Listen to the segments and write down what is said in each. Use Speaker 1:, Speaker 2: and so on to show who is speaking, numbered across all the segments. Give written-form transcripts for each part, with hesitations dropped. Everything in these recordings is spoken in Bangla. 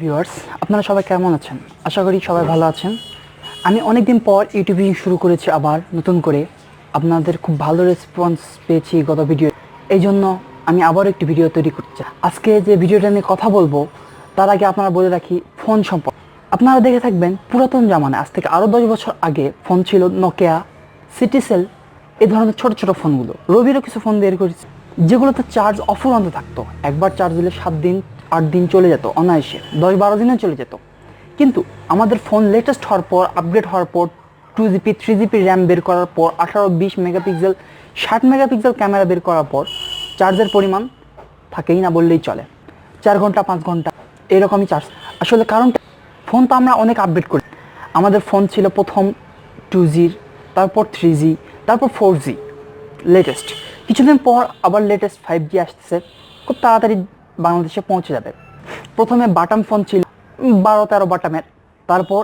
Speaker 1: ভিউয়ার্স, আপনারা সবাই কেমন আছেন? আশা করি সবাই ভালো আছেন। আমি অনেকদিন পর ইউটিউবিং শুরু করেছি আবার নতুন করে। আপনাদের খুব ভালো রেসপন্স পেয়েছি গত ভিডিও, এই জন্য আমি আবার একটি ভিডিও তৈরি করতে চাই। আজকে যে ভিডিওটা নিয়ে কথা বলবো তার আগে আপনারা বলে রাখি ফোন সম্পর্কে। আপনারা দেখে থাকবেন পুরাতন জামানায় আজ থেকে আরও 10 বছর আগে ফোন ছিল নোকিয়া, সিটিসেল, এই ধরনের ছোট ছোট ফোনগুলো। রবিরও কিছু ফোন বের করেছে যেগুলোতে চার্জ অফুরন্ত থাকতো। একবার চার্জ দিলে 7 দিন 8 দিন চলে যেত অনায়াসে, 10-12 দিনে চলে যেত। কিন্তু আমাদের ফোন লেটেস্ট হওয়ার পর, আপগ্রেড হওয়ার পর, 2GB 3GB র্যাম বের করার পর, 18-20 মেগাপিক্সেল 60 মেগাপিক্সেল ক্যামেরা বের করার পর চার্জের পরিমাণ থাকেই না বললেই চলে। 4 ঘন্টা 5 ঘন্টা এরকমই চার্জ। আসলে কারণটা, ফোন তো আমরা অনেক আপডেট করি। আমাদের ফোন ছিল প্রথম 2G, তারপর 3G, তারপর 4G লেটেস্ট। কিছুদিন পর আবার লেটেস্ট 5G আসতেছে, খুব তাড়াতাড়ি বাংলাদেশে পৌঁছে যাবে। প্রথমে বাটন ফোন ছিল 12-13 বাটনের, তারপর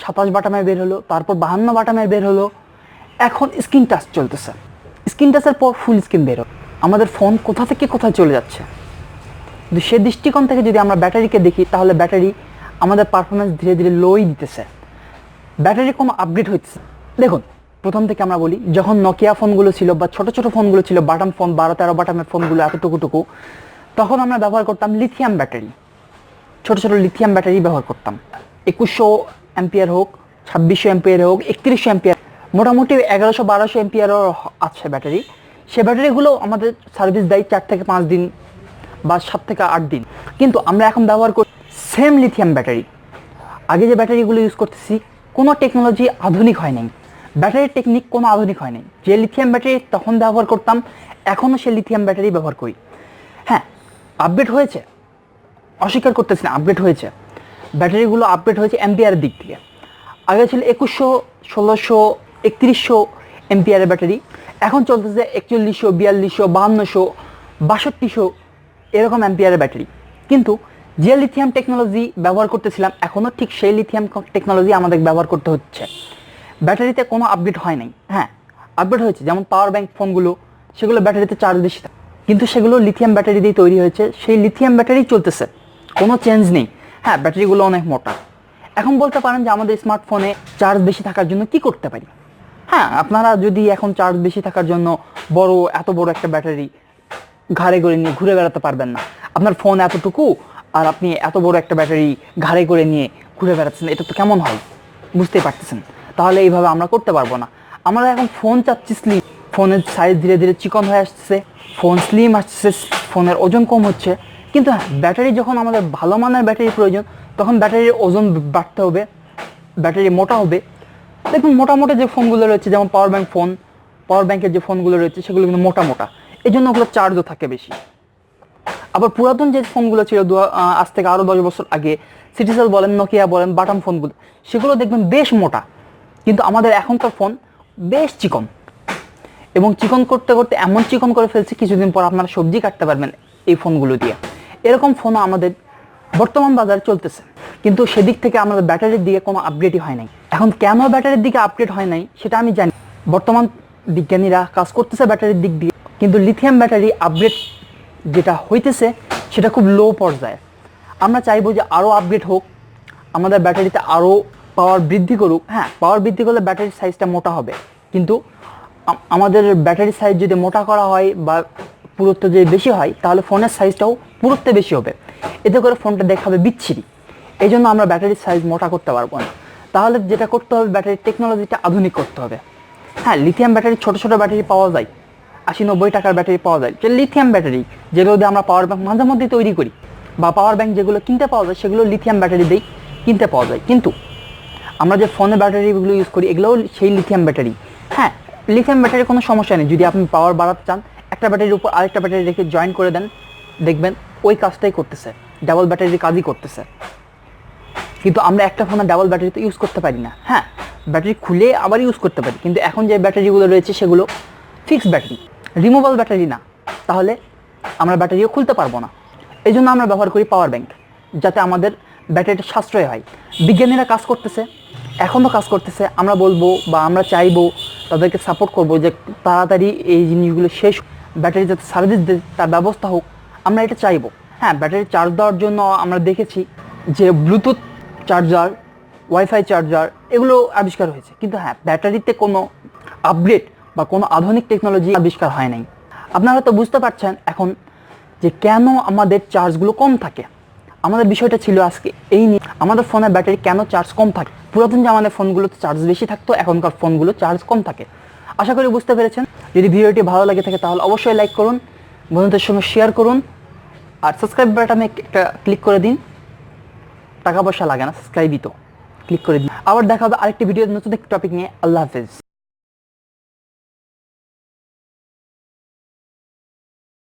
Speaker 1: 27 বাটনের বের হলো, তারপর 52 বাটনের বের হলো, এখন স্ক্রিন টাচ চলতেছে। স্ক্রিন টাচের পর ফুল স্ক্রিন বের হলো। আমাদের ফোন কোথা থেকে কোথায় চলে যাচ্ছে। কিন্তু সে দৃষ্টিকোণ থেকে যদি আমরা ব্যাটারিকে দেখি, তাহলে ব্যাটারি আমাদের পারফরমেন্স ধীরে ধীরে লোই দিতেছে। ব্যাটারি কোনো আপগ্রেড হচ্ছে। দেখুন, প্রথম থেকে আমরা বলি, যখন নোকিয়া ফোনগুলো ছিল বা ছোট ছোট ফোনগুলো ছিল, বাটন ফোন 12-13 বাটনের ফোনগুলো এতটুকু, তখন আমরা ব্যবহার করতাম লিথিয়াম ব্যাটারি। ছোট ছোট লিথিয়াম ব্যাটারি ব্যবহার করতাম। 2100 অ্যাম্পিয়ার হোক, 2600 অ্যাম্পিয়ার হোক, 3100 অ্যাম্পিয়ার, মোটামুটি 1100-1200 অ্যাম্পিয়ারও আছে ব্যাটারি। সে ব্যাটারিগুলো আমাদের সার্ভিস দেয় 4 থেকে 5 দিন বা 7 থেকে 8 দিন। কিন্তু আমরা এখন ব্যবহার করি সেম লিথিয়াম ব্যাটারি। আগে যে ব্যাটারিগুলো ইউজ করতেছি, কোনো টেকনোলজি আধুনিক হয় নাই, ব্যাটারির টেকনিক কোনো আধুনিক হয় নাই। যে লিথিয়াম ব্যাটারি তখন ব্যবহার করতাম, এখনও সে লিথিয়াম ব্যাটারি ব্যবহার করি। হ্যাঁ, আপডেট হয়েছে, অস্বীকার করতেছি না, আপডেট হয়েছে। ব্যাটারিগুলো আপডেট হয়েছে অ্যাম্পিয়ারের দিক থেকে। আগে ছিল 2100, 1600, 3100 অ্যাম্পিয়ারের ব্যাটারি, এখন চলতেছে 4100, 4200, 5200, 6200 এরকম অ্যাম্পিয়ারের ব্যাটারি। কিন্তু যে লিথিয়াম টেকনোলজি ব্যবহার করতেছিলাম, এখনও ঠিক সেই লিথিয়াম টেকনোলজি আমাদের ব্যবহার করতে হচ্ছে। ব্যাটারিতে কোনো আপডেট হয় নাই। হ্যাঁ, আপডেট হয়েছে, যেমন পাওয়ার ব্যাংক ফোনগুলো, সেগুলো ব্যাটারিতে চার্জ বেশি থাকে, কিন্তু সেগুলো লিথিয়াম ব্যাটারি দিয়ে তৈরি হয়েছে, সেই লিথিয়াম ব্যাটারি চলতেছে, কোনো চেঞ্জ নেই। হ্যাঁ, ব্যাটারিগুলো অনেক মোটা। এখন বলতে পারেন যে আমাদের স্মার্টফোনে চার্জ বেশি থাকার জন্য কি করতে পারি। হ্যাঁ, আপনারা যদি এখন চার্জ বেশি থাকার জন্য এত বড় একটা ব্যাটারি ঘাড়ে করে নিয়ে ঘুরে বেড়াতে পারবেন না। আপনার ফোন এতটুকু আর আপনি এত বড় একটা ব্যাটারি ঘাড়ে করে নিয়ে ঘুরে বেড়াচ্ছেন, এটা তো কেমন হয়, বুঝতেই পারতেছেন। তাহলে এইভাবে আমরা করতে পারবো না। আমরা এখন ফোন চাচ্ছি স্লিম, ফোনের সাইজ ধীরে ধীরে চিকন হয়ে আসছে, ফোন স্লিম আসছে, ফোনের ওজন কম হচ্ছে। কিন্তু হ্যাঁ, ব্যাটারি যখন আমাদের ভালো মানের ব্যাটারি প্রয়োজন, তখন ব্যাটারির ওজন বাড়তে হবে, ব্যাটারি মোটা হবে। দেখুন, মোটামোটা যে ফোনগুলো রয়েছে, যেমন পাওয়ার ব্যাংকের যে ফোনগুলো রয়েছে, সেগুলো কিন্তু মোটা, এই জন্য ওগুলো চার্জও থাকে বেশি। আবার পুরাতন যে ফোনগুলো ছিল আজ থেকে আরও 10 বছর আগে, সিটিসেল বলেন, নোকিয়া বলেন, বাটন ফোনগুলো, সেগুলো দেখবেন বেশ মোটা। কিন্তু আমাদের এখনকার ফোন বেশ চিকন, এবং চিকন করতে করতে এমন চিকন করে ফেলছে, কিছুদিন পর আপনারা সবজি কাটতে পারবেন এই ফোনগুলো দিয়ে। এরকম ফোনও আমাদের বর্তমান বাজারে চলতেছে। কিন্তু সেদিক থেকে আমাদের ব্যাটারির দিকে কোনো আপগ্রেডই হয় নাই। এখন কেন ব্যাটারির দিকে আপগ্রেড হয় নাই সেটা আমি জানি। বর্তমান বিজ্ঞানীরা কাজ করতেছে ব্যাটারির দিক দিয়ে, কিন্তু লিথিয়াম ব্যাটারি আপগ্রেড যেটা হইতেছে সেটা খুব লো পর্যায়ে। আমরা চাইবো যে আরও আপগ্রেড হোক, আমাদের ব্যাটারিতে আরও পাওয়ার বৃদ্ধি করুক। হ্যাঁ, পাওয়ার বৃদ্ধি করলে ব্যাটারির সাইজটা মোটা হবে, কিন্তু আমাদের ব্যাটারির সাইজ যদি মোটা করা হয় বা পুরুত্ব যদি বেশি হয়, তাহলে ফোনের সাইজটাও পুরুত্বে বেশি হবে, এতে করে ফোনটা দেখাবে বিচ্ছিরি। এই জন্য আমরা ব্যাটারির সাইজ মোটা করতে পারবো না। তাহলে যেটা করতে হবে, ব্যাটারির টেকনোলজিটা আধুনিক করতে হবে। হ্যাঁ, লিথিয়াম ব্যাটারি, ছোটো ছোটো ব্যাটারি পাওয়া যায়, 80-90 টাকার ব্যাটারি পাওয়া যায়, যে লিথিয়াম ব্যাটারি, যেগুলো দিয়ে আমরা পাওয়ার ব্যাংক মাঝে মধ্যে তৈরি করি, বা পাওয়ার ব্যাংক যেগুলো কিনতে পাওয়া যায়, সেগুলো লিথিয়াম ব্যাটারি দিয়েই কিনতে পাওয়া যায়। কিন্তু আমরা যে ফোনের ব্যাটারিগুলো ইউজ করি, এগুলোও সেই লিথিয়াম ব্যাটারি। হ্যাঁ, লিথিয়াম ব্যাটারির কোনো সমস্যা নেই। যদি আপনি পাওয়ার বাড়াতে চান, একটা ব্যাটারির উপর আরেকটা ব্যাটারি রেখে জয়েন করে দেন, দেখবেন ওই কাজটাই করতেছে, ডাবল ব্যাটারির কাজই করতেছে। কিন্তু আমরা একটা ফোনে ডাবল ব্যাটারি তো ইউজ করতে পারি না। হ্যাঁ, ব্যাটারি খুলে আবার ইউজ করতে পারি, কিন্তু এখন যে ব্যাটারিগুলো রয়েছে সেগুলো ফিক্সড ব্যাটারি, রিমুভাল ব্যাটারি না। তাহলে আমরা ব্যাটারিও খুলতে পারবো না। এই জন্য আমরা ব্যবহার করি পাওয়ার ব্যাংক, যাতে আমাদের ব্যাটারিটা সাশ্রয় হয়। বিজ্ঞানীরা কাজ করতেছে, এখনও কাজ করতেছে। আমরা বলবো বা আমরা চাইবো, তাদেরকে সাপোর্ট করবো যে তাড়াতাড়ি এই জিনিসগুলো শেষ, ব্যাটারি যাতে সার্ভিস দেয় তার ব্যবস্থা হোক, আমরা এটা চাইবো। হ্যাঁ, ব্যাটারি চার্জ দেওয়ার জন্য আমরা দেখেছি যে ব্লুটুথ চার্জার, ওয়াইফাই চার্জার এগুলো আবিষ্কার হয়েছে, কিন্তু হ্যাঁ ব্যাটারিতে কোনো আপগ্রেড বা কোনো আধুনিক টেকনোলজি আবিষ্কার হয় নাই। আপনারা হয়তো বুঝতে পারছেন এখন যে কেন আমাদের চার্জগুলো কম থাকে। আমাদের বিষয়টা ছিল আজকে এই নিয়ে, আমাদের ফোনের ব্যাটারি কেন চার্জ কম থাকে। পুরাতন জামানার ফোনগুলোতে চার্জ বেশি থাকতো, এখনকার ফোনগুলো চার্জ কম থাকে। আশা করি বুঝতে পেরেছেন। যদি ভিডিওটি ভালো লাগে থাকে তাহলে অবশ্যই লাইক করুন, বন্ধুদের সঙ্গে শেয়ার করুন, আর সাবস্ক্রাইব বাটনে একটা ক্লিক করে দিন। টাকা পয়সা লাগে না, সাবস্ক্রাইবই তো, ক্লিক করে দিন। আবার দেখা হবে আরেকটি ভিডিও নতুন একটি টপিক নিয়ে। আল্লাহ হাফেজ।